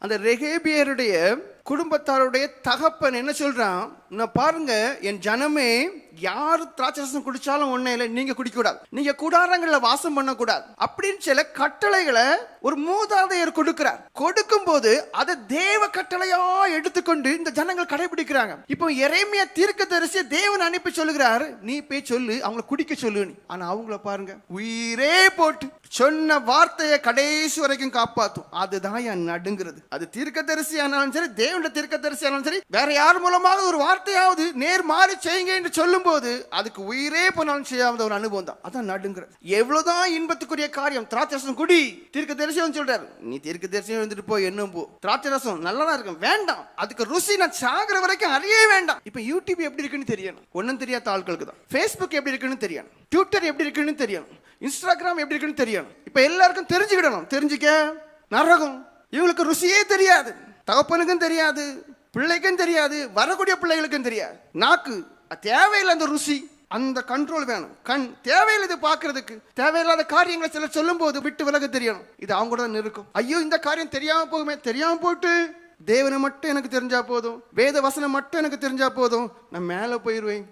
அந்த ரெகேபியருடைய குடும்பத்தாருடைய தகப்பன் என்ன சொல்றான், நான் பாருங்க என் ஜனமே யாரு திராட்சரசம் குடிச்சாலும் ஒண்ணே இல்லை, நீங்க குடிக்க கூடாது, நீங்க கூடாரங்கள்ல வாசம் பண்ண கூடாது அப்படின்னு சில கட்டளைகளை ஒரு மூதாதையர் கொடுக்கிறார். கொடுக்கும் போது அதை தேவ கட்டளையா எடுத்துக்கொண்டு இந்த ஜனங்கள் கடைபிடிக்கிறாங்க. இப்போ எரேமியா தீர்க்கதரிசியை தேவன் அனுப்பி சொல்லுகிறார், நீ போய் சொல்லு அவங்கள குடிக்க சொல்லு. ஆனா அவங்கள பாருங்க, உயிரே போட்டு சொன்ன வார்த்தையை கடைசி வரைக்கும் காப்பாற்றும். அதுதான் என் நடுங்கிறது. அது தீர்க்கதரிசி ஆனாலும் சரி, தேவனுடைய தீர்க்கதரிசி ஆனாலும் சரி, வேற யார் மூலமாக ஒரு வார்த்தையாவது நேர் மாறி செய்யுங்க என்று சொல்லும் போது அதுக்கு உயிரே போனாலும் செய்யாத ஒரு அனுபவம் தான். அதான் நடுங்கிறது. எவ்வளவுதான் இன்பத்துக்குரிய காரியம், திராட்சரசம் குடி, தீர்க்கதரிசி சொல்றாரு, நீ தீர்க்கதரிசி வந்துட்டு போய் என்ன போ, திராட்சரசம் நல்லதா இருக்கும், வேண்டாம், அதுக்கு ருசி நான் சாகிற வரைக்கும் அறியவே வேண்டாம். இப்ப யூடியூப் எப்படி இருக்குன்னு தெரியணும், ஒன்னும் தெரியாத ஆட்களுக்கு தான். ஃபேஸ்புக் எப்படி இருக்குன்னு தெரியணும், ட்விட்டர் எப்படி இருக்குன்னு தெரியணும், இன்ஸ்டாகிராம் எப்படி இருக்குன்னு தெரியணும். இப்ப எல்லாருக்கும் தெரிஞ்சுக்கிடணும். தெரிஞ்சுக்க நரகம். இவங்களுக்கு ருசியே தெரியாது, தகப்பனுக்கும் தெரியாது, பிள்ளைக்கும் தெரியாது, வரக்கூடிய பிள்ளைகளுக்கும் தெரியாது. நாக்கு தேவையில்லை, அந்த ருசி, அந்த கண்ட்ரோல் வேணும். கண் தேவையில்லை இது பார்க்கறதுக்கு. தேவையில்லாத காரியங்களை சிலர் சொல்லும் போது விட்டு விலக தெரியணும். இது அவங்க கூட தான் இருக்கும். ஐயோ இந்த காரியம் தெரியாம போகுமே, தெரியாம போட்டு தேவனை மட்டும் எனக்கு தெரிஞ்சா போதும், வேத வசனம் மட்டும் எனக்கு தெரிஞ்சா போதும், நான் மேல போயிருவேன்.